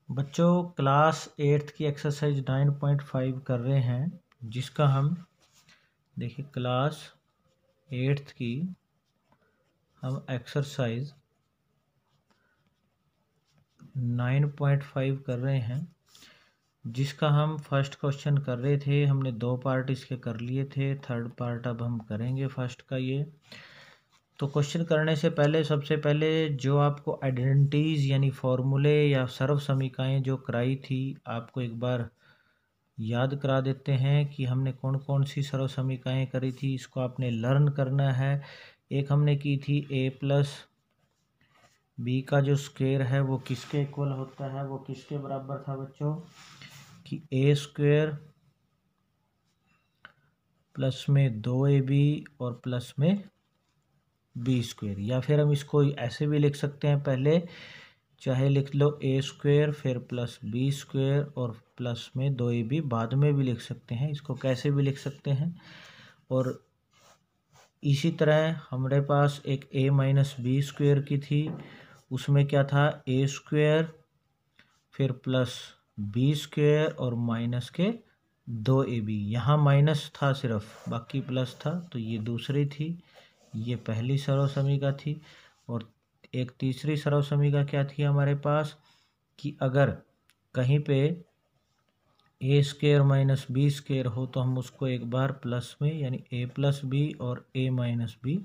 बच्चों class 8th की exercise 9.5 कर रहे हैं, जिसका हम देखिए क्लास 8th की हम एक्सरसाइज 9.5 कर रहे हैं, जिसका हम फर्स्ट क्वेश्चन कर रहे थे। हमने 2 पार्ट इसके कर लिए थे, थर्ड पार्ट अब हम करेंगे फर्स्ट का ये। तो क्वेश्चन करने से पहले सबसे पहले जो आपको आइडेंटिटीज़ यानी फॉर्मूले या सर्व समीकरणें जो कराई थी, आपको एक बार याद करा देते हैं कि हमने कौन कौन सी सर्व समीकरणें करी थी। इसको आपने लर्न करना है। एक हमने की थी a प्लस बी का जो स्क्वायर है वो किसके इक्वल होता है, वो किसके बराबर था बच्चों, कि a स्क्वायर प्लस में 2ab और प्लस में बी स्क्वायर। या फिर हम इसको ऐसे भी लिख सकते हैं, पहले चाहे लिख लो a स्क्वायर फिर प्लस बी स्क्वायर और प्लस में 2ab, बाद में भी लिख सकते हैं, इसको कैसे भी लिख सकते हैं। और इसी तरह हमारे पास एक a माइनस बी स्क्वायर की थी, उसमें क्या था, a स्क्वायर फिर प्लस बी स्क्वायर और माइनस के 2ab। यहाँ माइनस था सिर्फ, बाकी प्लस था, तो ये दूसरी थी, ये पहली सर्व समीकरण थी। और एक तीसरी सर्व समीकरण क्या थी हमारे पास, कि अगर कहीं पे ए स्क्वायर माइनस बी स्क्वायर हो तो हम उसको एक बार प्लस में यानी ए प्लस बी और ए माइनस बी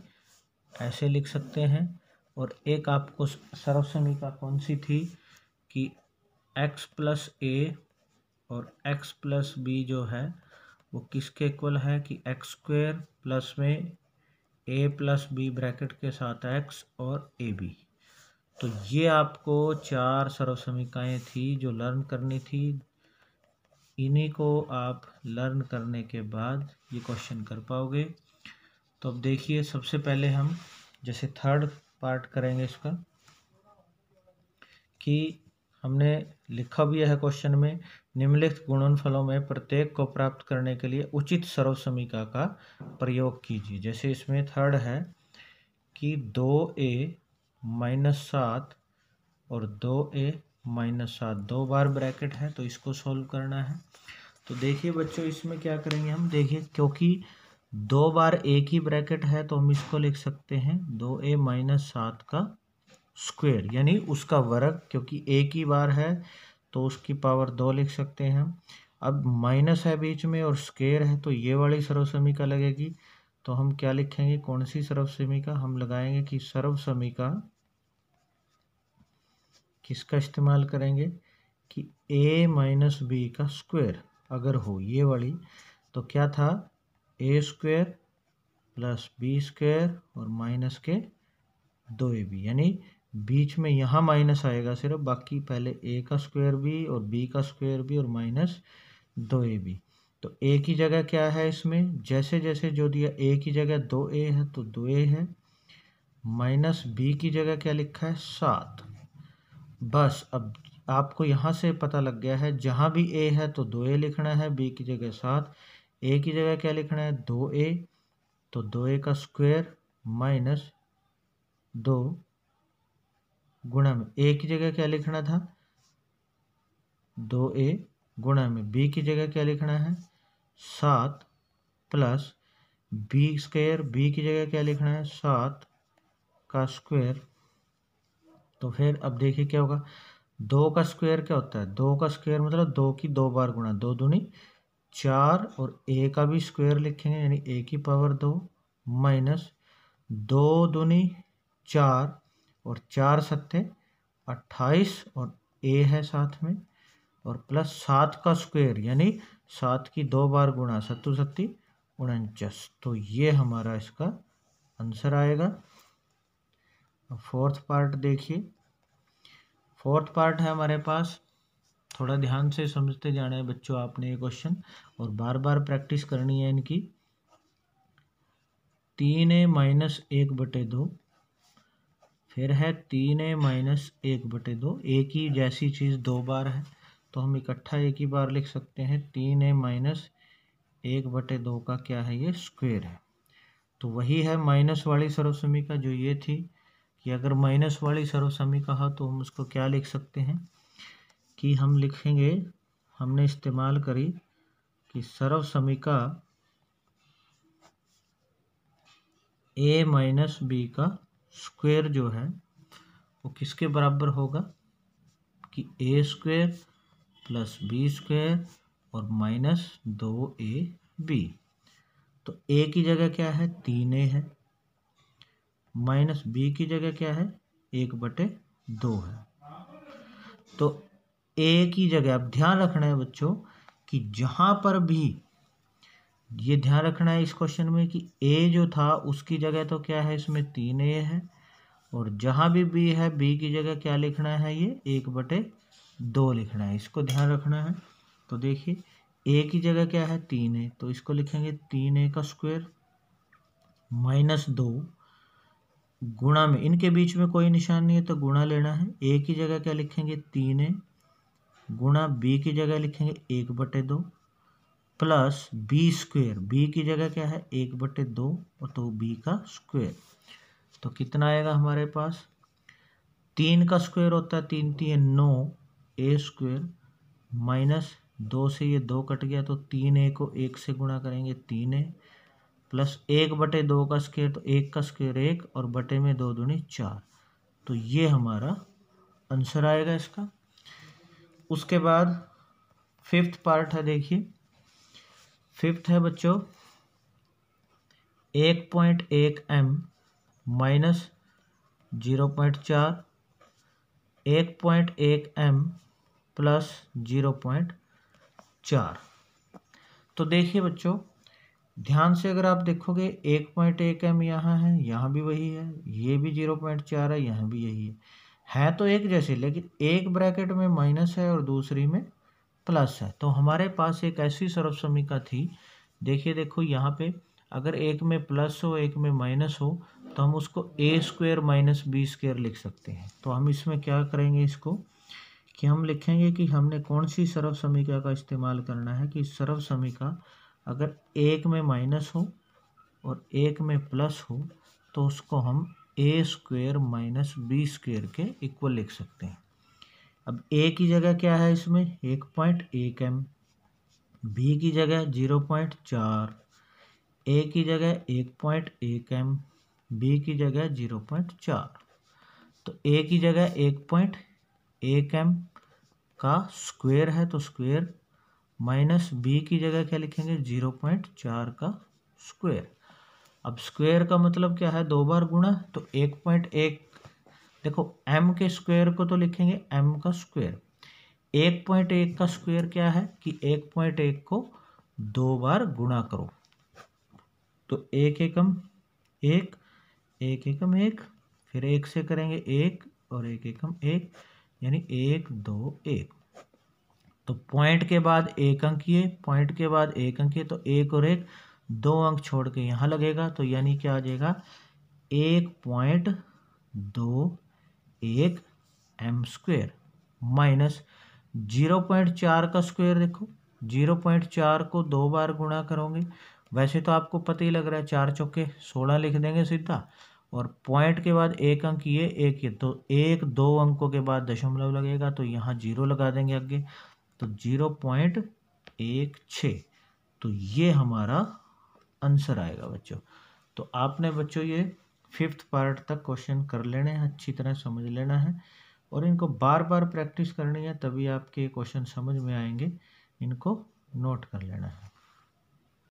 ऐसे लिख सकते हैं। और एक आपको सर्व समीकरण कौन सी थी, कि x प्लस ए और x प्लस बी जो है वो किसके इक्वल है, कि एक्स स्क्वायर प्लस में ए प्लस बी ब्रैकेट के साथ x और ए बी। तो ये आपको 4 सर्व समीकरणें थी जो लर्न करनी थी। इन्हीं को आप लर्न करने के बाद ये क्वेश्चन कर पाओगे। तो अब देखिए, सबसे पहले हम जैसे थर्ड पार्ट करेंगे इसका, कि हमने लिखा भी है क्वेश्चन में, निम्नलिखित गुणनफलों में प्रत्येक को प्राप्त करने के लिए उचित सर्व समीकरण का प्रयोग कीजिए। जैसे इसमें थर्ड है कि 2a माइनस 7 और 2a माइनस 7 2 बार ब्रैकेट है, तो इसको सॉल्व करना है। तो देखिए बच्चों, इसमें क्या करेंगे हम, देखिए क्योंकि 2 बार एक ही ब्रैकेट है तो हम इसको लिख सकते हैं 2a माइनस 7 का स्क्वायर यानी उसका वर्ग, क्योंकि एक ही बार है तो उसकी पावर 2 लिख सकते हैं हम। अब माइनस है बीच में और स्क्वायर है, तो ये वाली सर्व समीकरण लगेगी। तो हम क्या लिखेंगे, कौन सी सर्व समीकरण हम लगाएंगे, कि सर्व समीकरण किसका इस्तेमाल करेंगे, कि a माइनस बी का स्क्वायर अगर हो ये वाली, तो क्या था, a square plus b square और माइनस के 2ab, यानी बीच में यहाँ माइनस आएगा सिर्फ, बाकी पहले a का स्क्वायर भी और b का स्क्वायर भी और माइनस 2ab। तो a की जगह क्या है इसमें, जैसे जैसे जो दिया, a की जगह 2a है तो 2a है, माइनस b की जगह क्या लिखा है 7। बस अब आपको यहाँ से पता लग गया है, जहाँ भी a है तो 2a लिखना है, b की जगह 7, a की जगह क्या लिखना है 2a, तो 2a का स्क्वायर माइनस 2 गुणा में a की जगह क्या लिखना था 2a गुणा में b की जगह क्या लिखना है 7 प्लस b स्क्वायर, b की जगह क्या लिखना है 7 का स्क्वायर। तो फिर अब देखिए क्या होगा, 2 का स्क्वायर क्या होता है, 2 का स्क्वायर मतलब 2 की 2 बार गुणा, 2 दूनी 4 और a का भी स्क्वायर लिखेंगे यानी a की पावर 2 माइनस 2 दूनी 4 और 4 सत्ते 28 और a है साथ में, और प्लस 7 का स्क्वायर यानी 7 की 2 बार गुणा, 7 सत्ती 49। तो ये हमारा इसका आंसर आएगा। फोर्थ पार्ट देखिए, फोर्थ पार्ट है हमारे पास, थोड़ा ध्यान से समझते जाना है बच्चों आपने ये क्वेश्चन, और बार बार प्रैक्टिस करनी है इनकी। 3a माइनस 1/2, फिर है 3a माइनस 1/2, एक ही जैसी चीज़ 2 बार है तो हम इकट्ठा एक ही बार लिख सकते हैं, 3a माइनस 1/2 का क्या है, ये स्क्वायर है। तो वही है माइनस वाली सर्व समीकरण जो ये थी, कि अगर माइनस वाली सर्व समीकरण हो तो हम उसको क्या लिख सकते हैं, कि हम लिखेंगे, हमने इस्तेमाल करी कि सर्वसमीका a माइनस बी का स्क्वायर जो है वो किसके बराबर होगा कि a square plus b square और माइनस 2ab। तो a की जगह क्या है 3a है, माइनस b की जगह क्या है 1/2 है। तो a की जगह, अब ध्यान रखना है बच्चों कि जहां पर भी, ये ध्यान रखना है इस क्वेश्चन में कि a जो था उसकी जगह तो क्या है इसमें 3a है, और जहां भी b है b की जगह क्या लिखना है, ये 1/2 लिखना है, इसको ध्यान रखना है। तो देखिए a की जगह क्या है 3a, तो इसको लिखेंगे 3a का स्क्वायर माइनस 2 गुणा में, इनके बीच में कोई निशान नहीं है तो गुणा लेना है। a की जगह क्या लिखेंगे 3a गुणा b की जगह लिखेंगे 1/2 प्लस बी स्क्वायर, बी की जगह क्या है 1/2 और तो b का स्क्वायर। तो कितना आएगा हमारे पास, 3 का स्क्वायर होता है 3 3 9 a स्क्वायर माइनस 2 से ये 2 कट गया तो 3a को 1 से गुणा करेंगे 3a प्लस 1/2 का स्क्वायर, तो 1 का स्क्वायर 1 और बटे में 2 दूनी 4। तो ये हमारा आंसर आएगा इसका। उसके बाद फिफ्थ पार्ट है, देखिए फिफ्थ है बच्चों 1.1 m माइनस 0.4, 1.1 m प्लस 0.4। तो देखिए बच्चों ध्यान से अगर आप देखोगे 1.1 m यहाँ है, यहाँ भी वही है, ये भी 0.4 है, यहाँ भी यही है तो एक जैसे, लेकिन एक ब्रैकेट में माइनस है और दूसरी में प्लस है। तो हमारे पास एक ऐसी सर्वसमीका थी, देखिए देखो यहाँ पे अगर एक में प्लस हो एक में माइनस हो तो हम उसको a square minus b square लिख सकते हैं। तो हम इसमें क्या करेंगे इसको कि हम लिखेंगे कि हमने कौन सी सर्वसमीका का इस्तेमाल करना है कि सर्वसमीका अगर एक में माइनस हो और एक में प्लस हो तो उसको हम a square minus b square के इक्वल लिख सकते हैं। अब a की जगह क्या है इसमें 1.1 m, b की जगह 0.4, a की जगह 1.1 m, b की जगह 0.4। तो a की जगह 1.1 m का स्क्वायर है तो स्क्वायर माइनस b की जगह क्या लिखेंगे 0.4 का स्क्वायर। अब स्क्वायर का मतलब क्या है 2 बार गुणा, तो 1.1 देखो m के स्क्वायर को तो लिखेंगे m का स्क्वायर, 1.1 का स्क्वायर क्या है कि 1.1 को 2 बार गुणा करो, तो 1 एकम 1, 1 एकम 1, फिर 1 से करेंगे 1 और 1 एकम 1, यानी 1 2 1। तो पॉइंट के बाद एक अंक ये, पॉइंट के बाद एक अंक ये, तो 1 और 1 2 अंक छोड़ के यहाँ लगेगा, तो यानी क्या आ जाएगा 1.21 m स्क्वायर माइनस 0.4 का स्क्वायर। देखो 0.4 को 2 बार गुणा करोगे, वैसे तो आपको पता ही लग रहा है 4 चौके 16 लिख देंगे सीधा, और पॉइंट के बाद एक अंक ये एक ये, तो 1 2 अंकों के बाद दशमलव लगेगा तो यहाँ 0 लगा देंगे आगे, तो 0.16। तो ये हमारा आंसर आएगा बच्चों। तो आपने बच्चों ये फिफ्थ पार्ट तक क्वेश्चन कर लेने हैं, अच्छी तरह समझ लेना है और इनको बार बार प्रैक्टिस करनी है, तभी आपके क्वेश्चन समझ में आएंगे, इनको नोट कर लेना है।